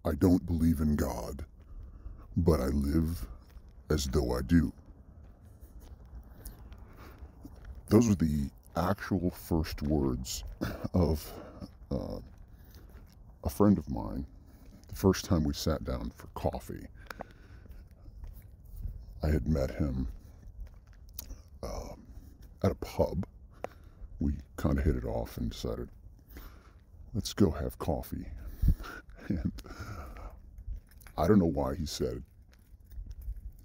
I don't believe in God, but I live as though I do. Those are the actual first words of a friend of mine the first time we sat down for coffee. I had met him at a pub. We kind of hit it off and decided, let's go have coffee. And I don't know why he said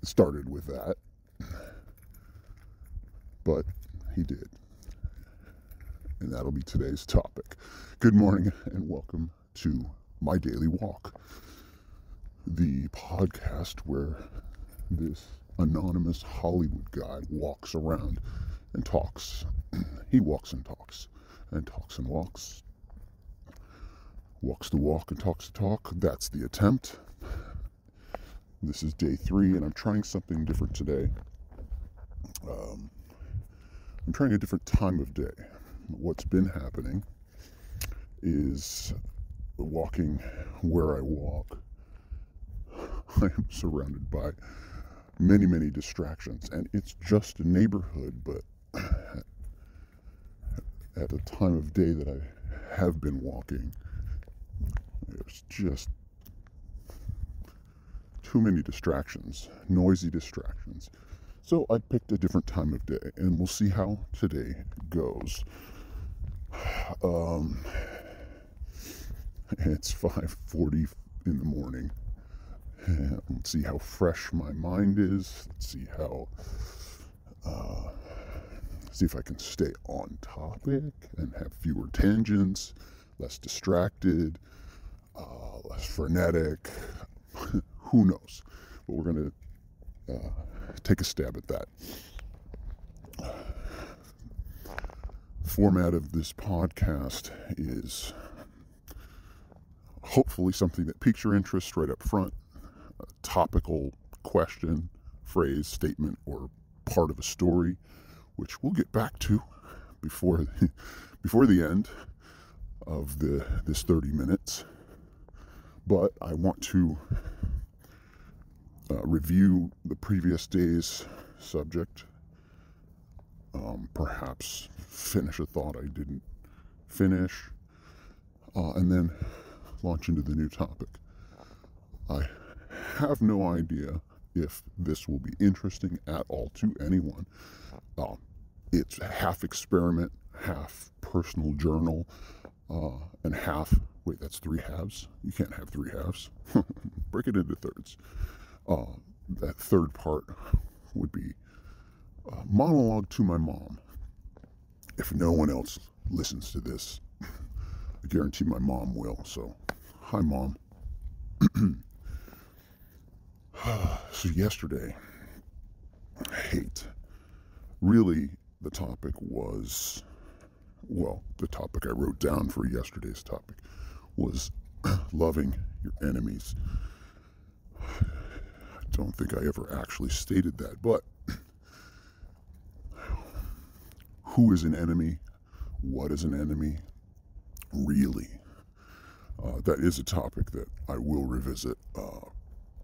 it started with that, but he did. And that'll be today's topic. Good morning and welcome to My Daily Walk, the podcast where this anonymous Hollywood guy walks around and talks. He walks and talks and talks and walks. Walks the walk and talks the talk. That's the attempt. This is day 3 and I'm trying something different today. I'm trying a different time of day. What's been happening is walking where I walk. I am surrounded by many, many distractions, and it's just a neighborhood, but at a time of day that I have been walking, there's just too many distractions, noisy distractions. So I picked a different time of day, and we'll see how today goes. It's 5:40 in the morning. And let's see how fresh my mind is. Let's see how, see if I can stay on topic and have fewer tangents, less distracted, less frenetic. Who knows? But we're going to take a stab at that. The format of this podcast is hopefully something that piques your interest right up front. A topical question, phrase, statement, or part of a story, which we'll get back to before the end of this 30 minutes. But I want to review the previous day's subject, perhaps finish a thought I didn't finish, and then launch into the new topic. I have no idea if this will be interesting at all to anyone. It's half experiment, half personal journal, and half, wait, that's 3 halves? You can't have 3 halves. Break it into thirds. That third part would be a monologue to my mom. If no one else listens to this, I guarantee my mom will. So, hi, Mom. So yesterday, hate. Really, the topic was, well, the topic I wrote down for yesterday's topic was loving your enemies. I don't think I ever actually stated that, but who is an enemy? What is an enemy? Really? That is a topic that I will revisit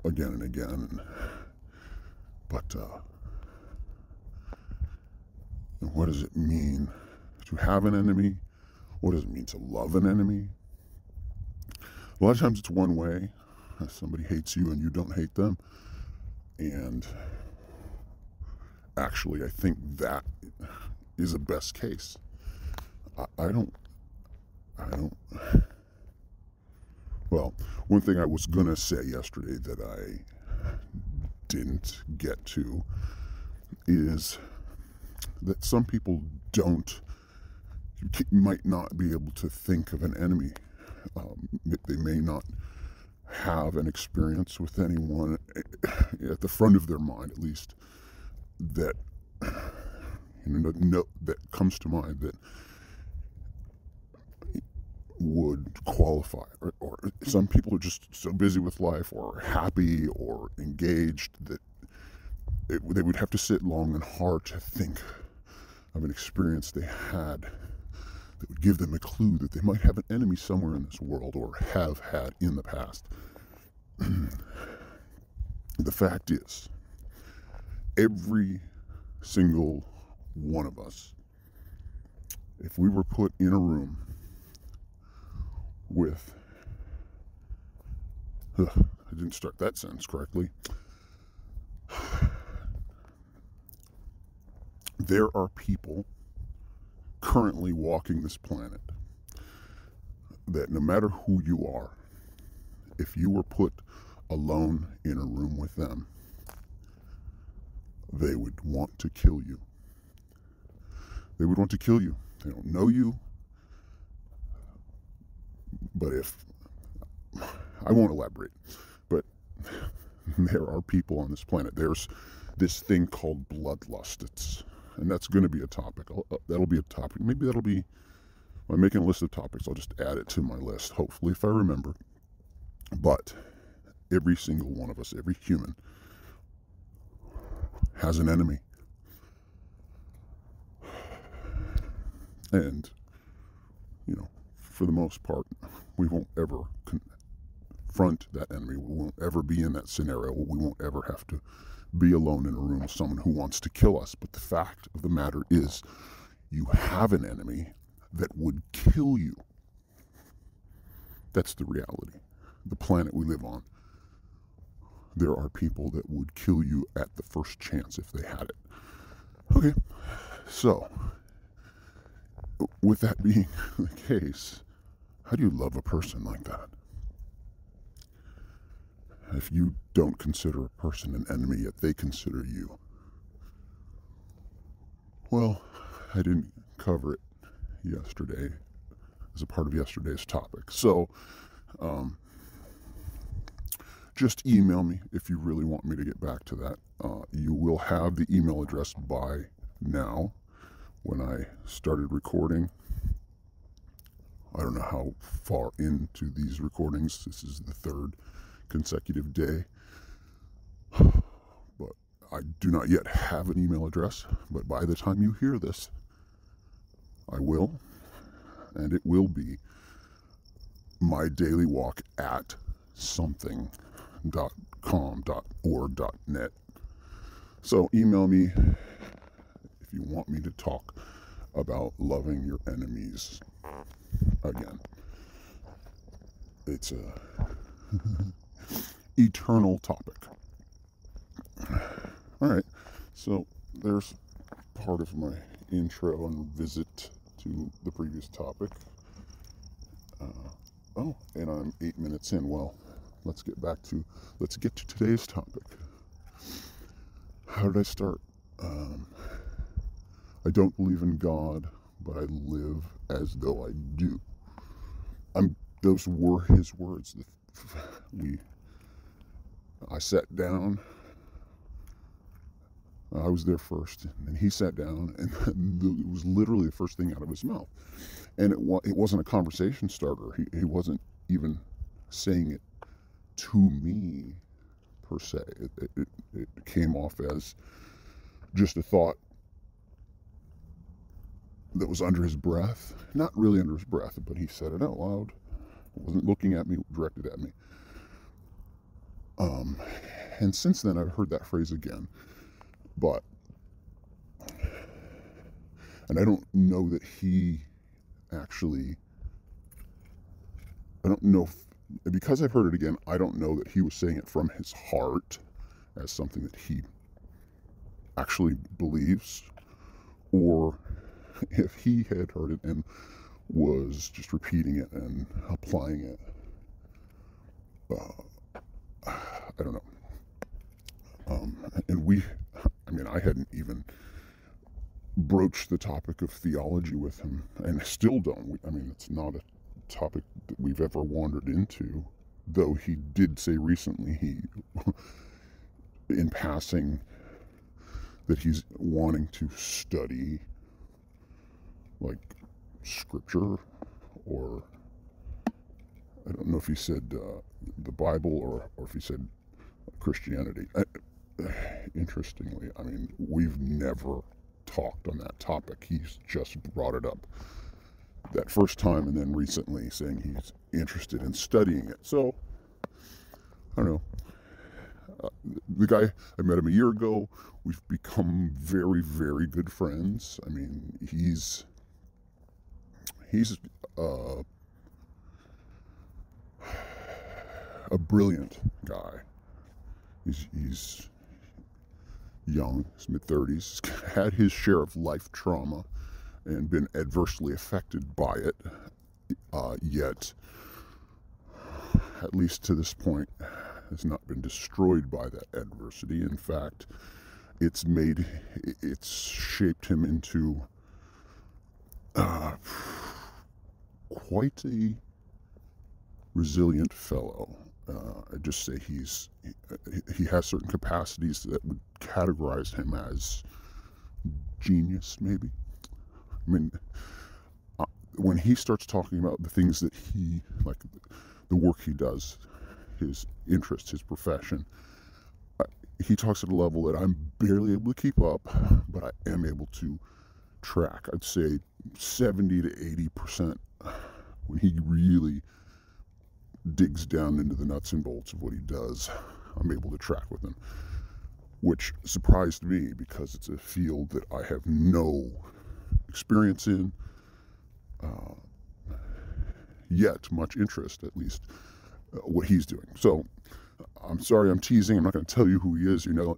again and again. But what does it mean to have an enemy? What does it mean to love an enemy? A lot of times it's one way. Somebody hates you and you don't hate them. And actually, I think that is a best case. I don't, well, one thing I was going to say yesterday that I didn't get to is that some people might not be able to think of an enemy. They may not have an experience with anyone at the front of their mind, at least, that that comes to mind that would qualify. Or some people are just so busy with life or happy or engaged that they would have to sit long and hard to think of an experience they had that would give them a clue that they might have an enemy somewhere in this world or have had in the past. The fact is, every single one of us, if we were put in a room with, I didn't start that sentence correctly. There are people currently walking this planet that no matter who you are, if you were put alone in a room with them, they would want to kill you. They would want to kill you. They don't know you. But I won't elaborate, but there are people on this planet. There's this thing called bloodlust. And that's going to be a topic. That'll be a topic. Maybe that'll be, when I'm making a list of topics, I'll just add it to my list, hopefully, if I remember. But every single one of us, every human, has an enemy. And, for the most part, we won't ever confront that enemy. We won't ever be in that scenario. We won't ever have to be alone in a room with someone who wants to kill us. But the fact of the matter is, you have an enemy that would kill you. That's the reality. The planet we live on, there are people that would kill you at the first chance if they had it. Okay, so with that being the case, how do you love a person like that? If you don't consider a person an enemy, yet they consider you. Well, I didn't cover it yesterday as a part of yesterday's topic. So, just email me if you really want me to get back to that. You will have the email address by now. When I started recording, I don't know how far into these recordings. This is the third consecutive day. But I do not yet have an email address. But by the time you hear this, I will. And it will be mydailywalk@something.com.org.net. So email me if you want me to talk about loving your enemies again. It's a eternal topic. All right, so there's part of my intro and visit to the previous topic. And I'm 8 minutes in. Well, let's get to today's topic. How did I start? I don't believe in God, but I live as though I do. Those were his words. I sat down. I was there first, and then he sat down, and it was literally the first thing out of his mouth. And it wasn't a conversation starter. He wasn't even saying it to me, per se. It came off as just a thought that was under his breath. Not really under his breath, but he said it out loud. It wasn't looking at me, directed at me. And since then, I've heard that phrase again. But, and I don't know that he actually, I don't know, because I've heard it again, I don't know that he was saying it from his heart as something that he actually believes, or if he had heard it and was just repeating it and applying it. I don't know. And I hadn't even broached the topic of theology with him, and I still don't. It's not a topic that we've ever wandered into, though he did say recently, in passing, that he's wanting to study, like, scripture, or I don't know if he said the Bible or if he said Christianity. Interestingly, we've never talked on that topic. He's just brought it up that first time, and then recently saying he's interested in studying it. So I don't know. The guy, I met him a year ago. We've become very, very good friends. I mean, he's uh, a brilliant guy. He's young, his mid-30s, had his share of life trauma and been adversely affected by it, yet, at least to this point, has not been destroyed by that adversity. In fact, it's shaped him into quite a resilient fellow. I just say he has certain capacities that would categorize him as genius, maybe. I mean, when he starts talking about the things that he, like the work he does, his interest, his profession, he talks at a level that I'm barely able to keep up, but I am able to track. I'd say 70 to 80% when he really digs down into the nuts and bolts of what he does, I'm able to track with him, which surprised me because it's a field that I have no experience in, yet much interest, at least, what he's doing. So I'm sorry I'm teasing. I'm not going to tell you who he is. You know,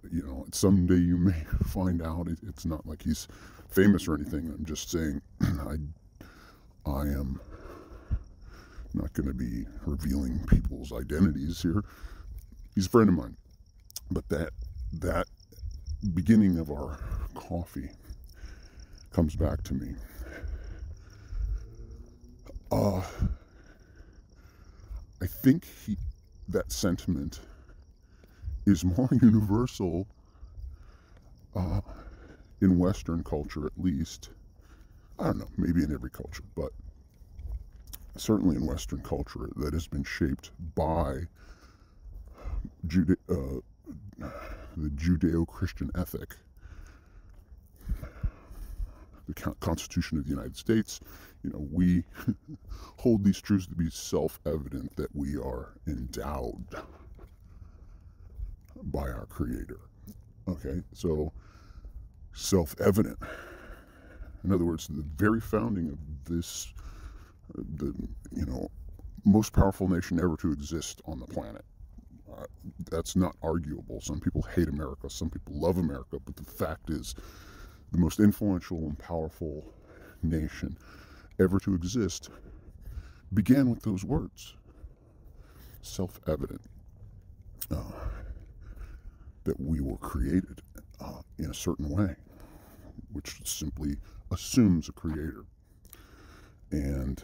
someday you may find out. It's not like he's famous or anything. I'm just saying I am not going to be revealing people's identities here. He's a friend of mine. But that beginning of our coffee comes back to me. I think that sentiment is more universal in Western culture, at least. I don't know, maybe in every culture, but certainly in Western culture that has been shaped by the Judeo-Christian ethic, the Constitution of the United States. You know, we hold these truths to be self-evident that we are endowed by our Creator. Okay, so self-evident. In other words, the very founding of this, the most powerful nation ever to exist on the planet. That's not arguable. Some people hate America, some people love America, but the fact is, the most influential and powerful nation ever to exist began with those words. Self-evident. That we were created in a certain way, which simply assumes a creator. And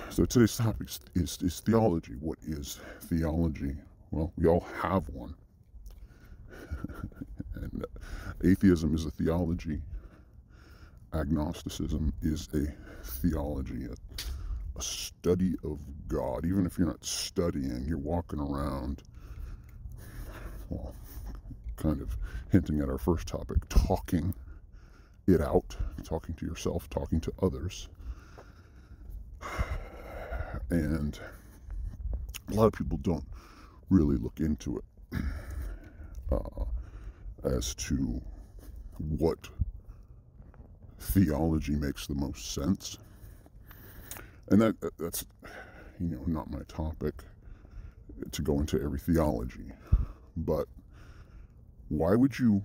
so today's topic is theology. What is theology? Well, we all have one. And atheism is a theology. Agnosticism is a theology, a study of God. Even if you're not studying, you're walking around, well, kind of hinting at our first topic, talking it out, talking to yourself, talking to others. And a lot of people don't really look into it as to what theology makes the most sense. And that's not my topic to go into every theology. But why would you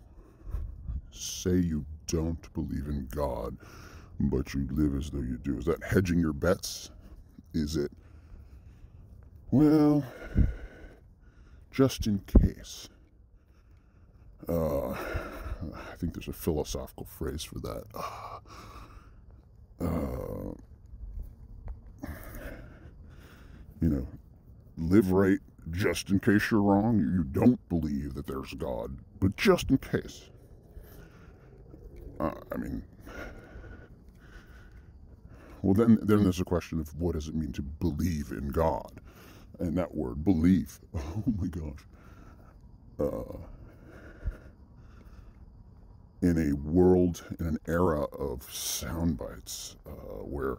say you don't believe in God, but you live as though you do? Is that hedging your bets? Is it, well, just in case? I think there's a philosophical phrase for that. Live right just in case you're wrong. You don't believe that there's God, but just in case. Well, then there's a question of what does it mean to believe in God? And that word, believe, oh my gosh. In a world, in an era of sound bites, where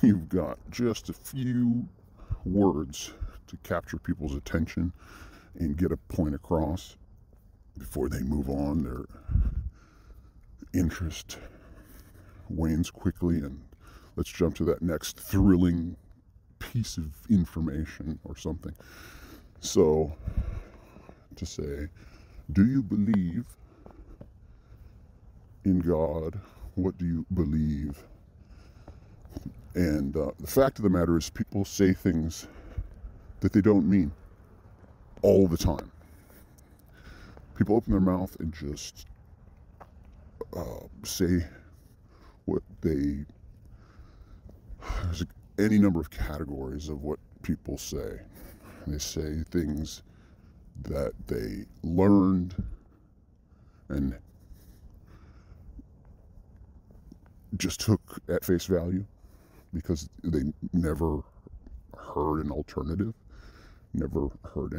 you've got just a few words to capture people's attention and get a point across before they move on. Their interest wanes quickly, and let's jump to that next thrilling piece of information or something. So, to say, do you believe in God? What do you believe? And the fact of the matter is, people say things that they don't mean all the time. People open their mouth and just say what they... There's any number of categories of what people say. They say things that they learned and just took at face value because they never heard an alternative, never heard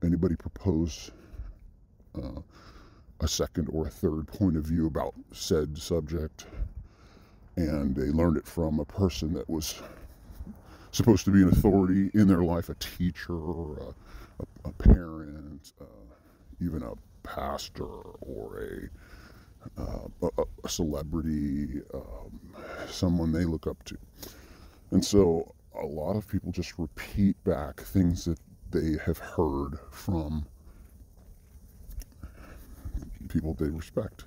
anybody propose a second or a third point of view about said subject, and they learned it from a person that was supposed to be an authority in their life, a teacher, or a parent, even a pastor, or a celebrity, someone they look up to. And so a lot of people just repeat back things that they have heard from people they respect,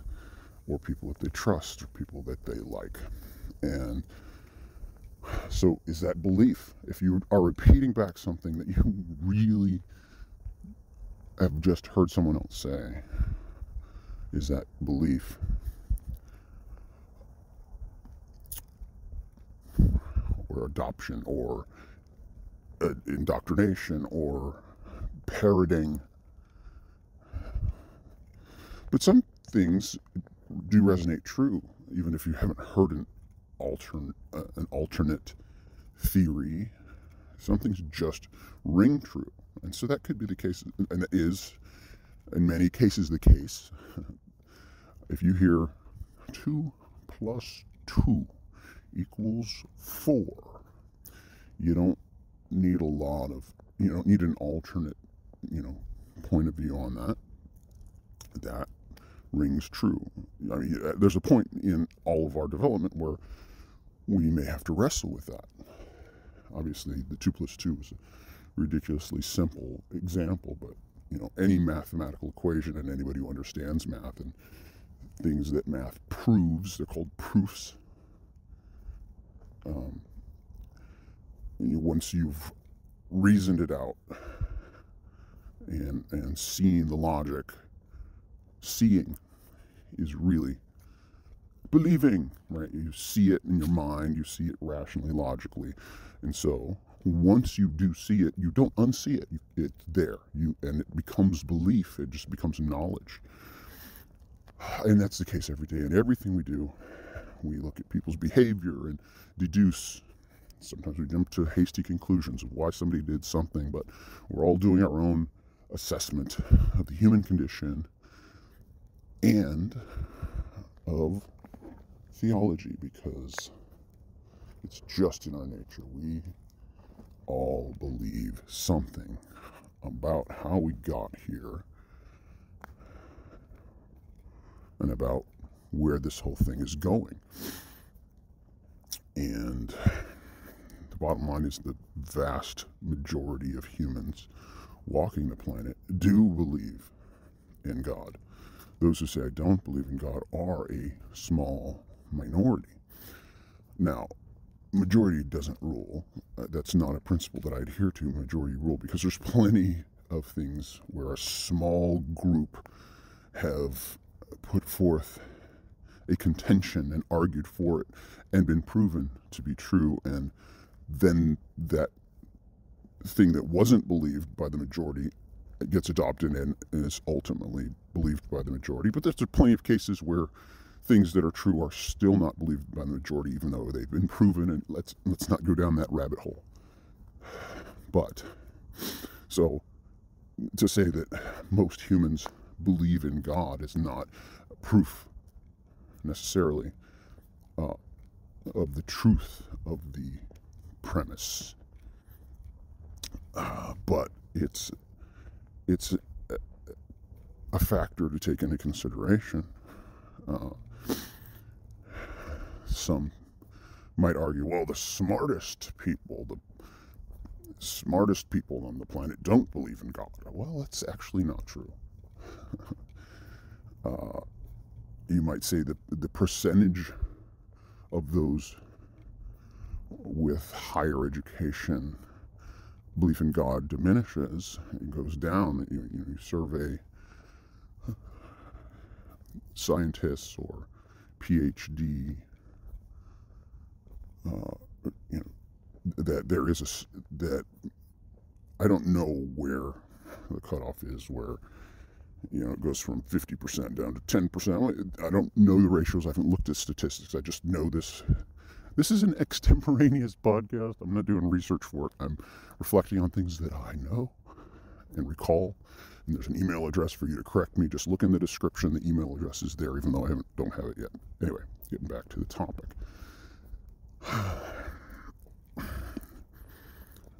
or people that they trust, or people that they like. And so is that belief? If you are repeating back something that you really have just heard someone else say, is that belief? Or adoption, or indoctrination, or parroting? But some things do resonate true, even if you haven't heard an alternate theory. Some things just ring true. And so that could be the case, and it is in many cases the case. If you hear 2 plus 2 equals 4, you don't need you don't need an alternate, point of view on that. That rings true. I mean, there's a point in all of our development where we may have to wrestle with that. Obviously, the 2 plus 2 is a ridiculously simple example, but any mathematical equation, and anybody who understands math and things that math proves, they're called proofs. Once you've reasoned it out and seen the logic, seeing is really believing, right? You see it in your mind, you see it rationally, logically. And so once you do see it, you don't unsee it. It's there. And it becomes belief. It just becomes knowledge. And that's the case every day. In everything we do, we look at people's behavior and deduce. Sometimes we jump to hasty conclusions of why somebody did something, but we're all doing our own assessment of the human condition and of theology, because it's just in our nature. We all believe something about how we got here and about where this whole thing is going. And the bottom line is the vast majority of humans walking the planet do believe in God. Those who say I don't believe in God are a small minority. Now, majority doesn't rule. That's not a principle that I adhere to, majority rule, because there's plenty of things where a small group have put forth a contention and argued for it and been proven to be true, and then that thing that wasn't believed by the majority gets adopted and is ultimately believed by the majority. But there's plenty of cases where things that are true are still not believed by the majority, even though they've been proven, and let's not go down that rabbit hole. But, so, to say that most humans believe in God is not proof, necessarily, of the truth of the premise. but it's a factor to take into consideration. Some might argue, well, the smartest people on the planet don't believe in God. Well, that's actually not true. You might say that the percentage of those with higher education belief in God diminishes. It goes down. You survey scientists or PhD, that there is that I don't know where the cutoff is, where it goes from 50% down to 10%. I don't know the ratios. I haven't looked at statistics. I just know this. This is an extemporaneous podcast. I'm not doing research for it. I'm reflecting on things that I know and recall. And there's an email address for you to correct me. Just look in the description. The email address is there, even though I don't have it yet. Anyway, getting back to the topic.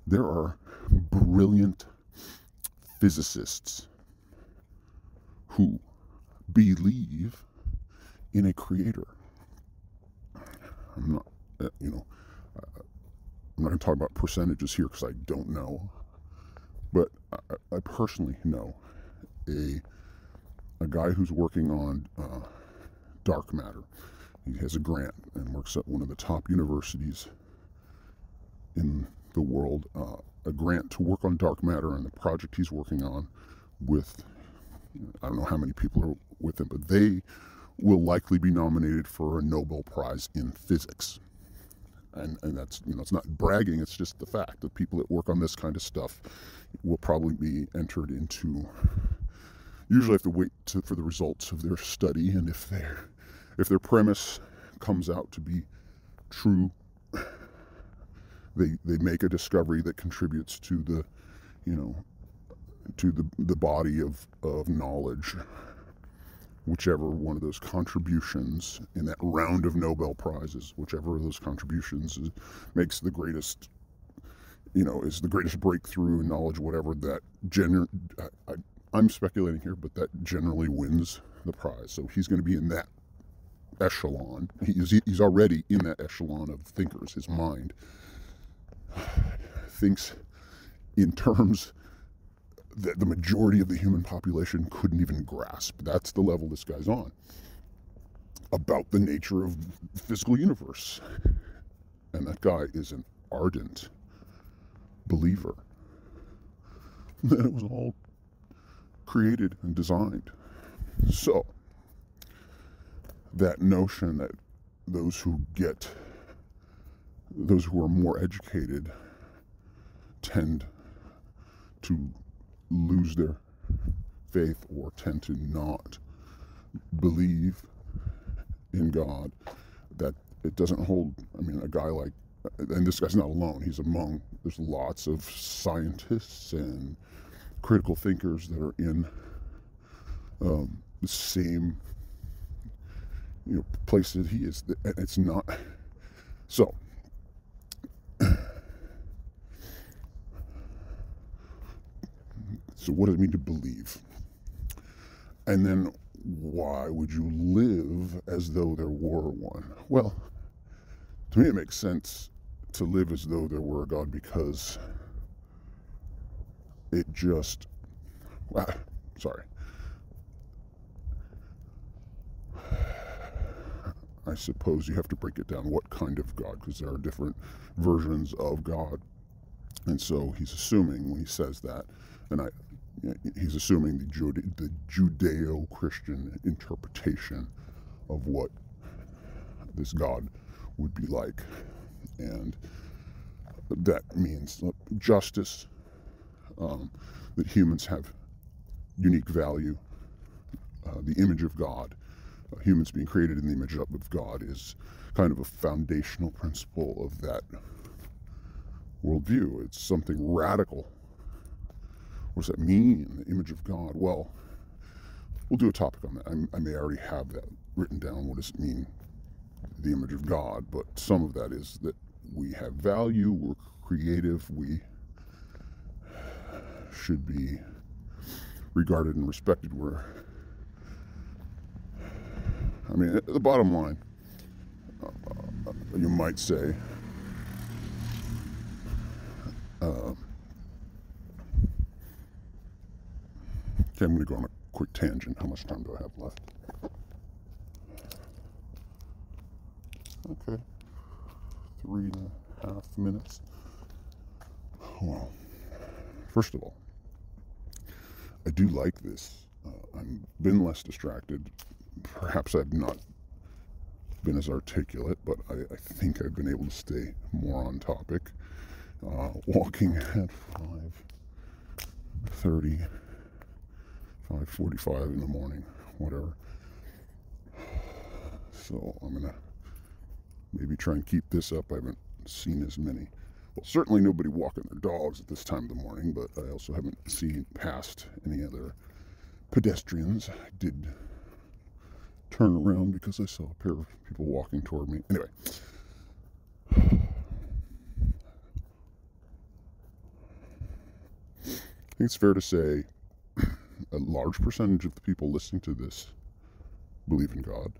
There are brilliant physicists who believe in a creator. I'm not going to talk about percentages here because I don't know, but I personally know a guy who's working on dark matter. He has a grant and works at one of the top universities in the world, a grant to work on dark matter, and the project he's working on with, I don't know how many people are with him, but they will likely be nominated for a Nobel Prize in physics. And that's, it's not bragging, it's just the fact that people that work on this kind of stuff will probably be entered into, usually have to wait for the results of their study, and if their premise comes out to be true, they make a discovery that contributes to the, to the body of knowledge. Whichever one of those contributions in that round of Nobel Prizes, whichever of those contributions makes the greatest, is the greatest breakthrough in knowledge, whatever that I'm speculating here, but that generally wins the prize. So he's going to be in that echelon. He's already in that echelon of thinkers. His mind thinks in terms that the majority of the human population couldn't even grasp. That's the level this guy's on, about the nature of the physical universe. And that guy is an ardent believer that it was all created and designed. So that notion that those who are more educated tend to lose their faith or tend to not believe in God, that it doesn't hold. I mean, a guy like, and this guy's not alone, he's among, there's lots of scientists and critical thinkers that are in the same place that he is. It's not so. So what does it mean to believe? And then why would you live as though there were one? Well, to me it makes sense to live as though there were a God, because it just, I suppose you have to break it down. What kind of God? Because there are different versions of God. And so he's assuming when he says that, and he's assuming the Judeo-Christian interpretation of what this God would be like. And that means justice, that humans have unique value, the image of God. Humans being created in the image of God is kind of a foundational principle of that worldview. It's something radical. What does that mean, the image of God? Well, we'll do a topic on that. I may already have that written down. What does it mean, the image of God? But some of that is that we have value, we're creative, we should be regarded and respected. Where, I mean, the bottom line, you might say, okay, I'm going to go on a quick tangent. How much time do I have left? Okay, 3.5 minutes. Well, first of all, I do like this. I've been less distracted. Perhaps I've not been as articulate, but I think I've been able to stay more on topic. Walking at 5:30, 5:45 in the morning, whatever. So I'm going to maybe try and keep this up. I haven't seen as many. Well, certainly nobody walking their dogs at this time of the morning, but I also haven't seen past any other pedestrians. I did turn around because I saw a pair of people walking toward me. Anyway. I think it's fair to say a large percentage of the people listening to this believe in God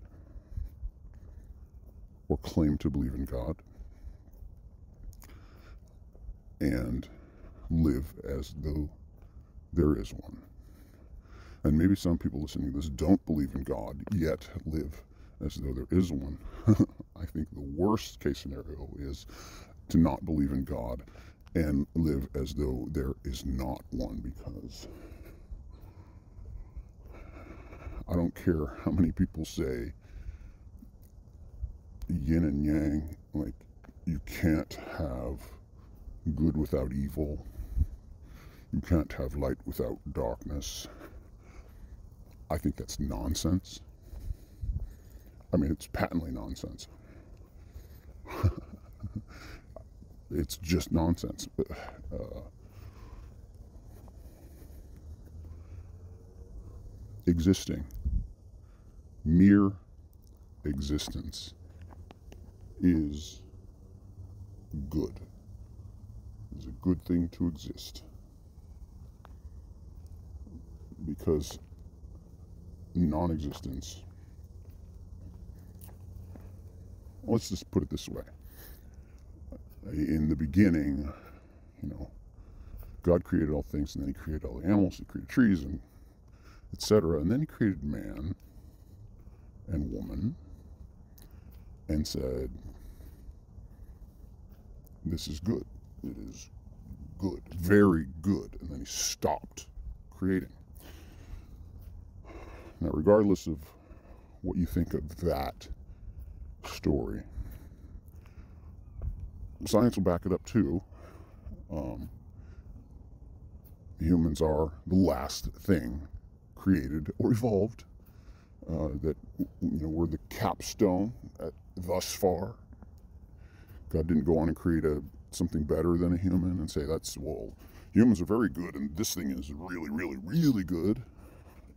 or claim to believe in God and live as though there is one. And maybe some people listening to this don't believe in God, yet live as though there is one. I think the worst case scenario is to not believe in God and live as though there is not one, because I don't care how many people say yin and yang, like you can't have good without evil, you can't have light without darkness. I think that's nonsense. I mean, it's patently nonsense. It's just nonsense. Existing, mere existence is good. It's a good thing to exist. Because non-existence, let's just put it this way. In the beginning, God created all things, and then he created all the animals, he created trees, and etc. And then he created man and woman and said, this is good. It is good, very good. And then he stopped creating. Now, regardless of what you think of that story, science will back it up too. Humans are the last thing created or evolved. That we're the capstone thus far. God didn't go on and create something better than a human and say humans are very good and this thing is really, really, really good.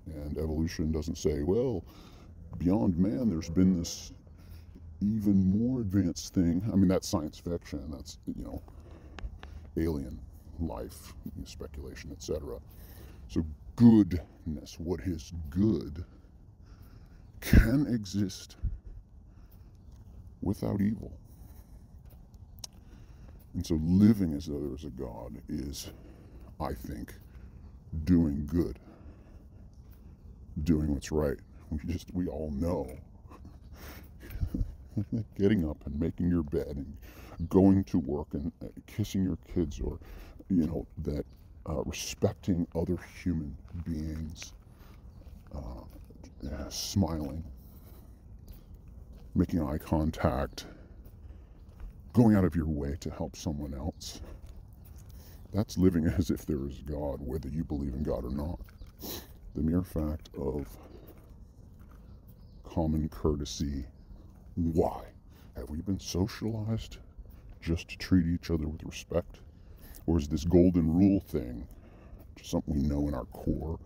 And evolution doesn't say, well, beyond man, there's been this even more advanced thing. I mean, that's science fiction. That's, alien life, speculation, etc. So goodness, what is good, can exist without evil. And so living as though there is a God is, I think, doing good. Doing what's right. We all know. Getting up and making your bed and going to work and kissing your kids, or that respecting other human beings, smiling, making eye contact, going out of your way to help someone else. That's living as if there is God, whether you believe in God or not. The mere fact of common courtesy. Why? Have we been socialized just to treat each other with respect? Or is this golden rule thing just something we know in our core?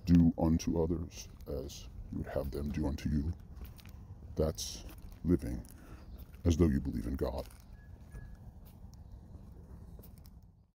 Do unto others as you would have them do unto you. That's living as though you believe in God.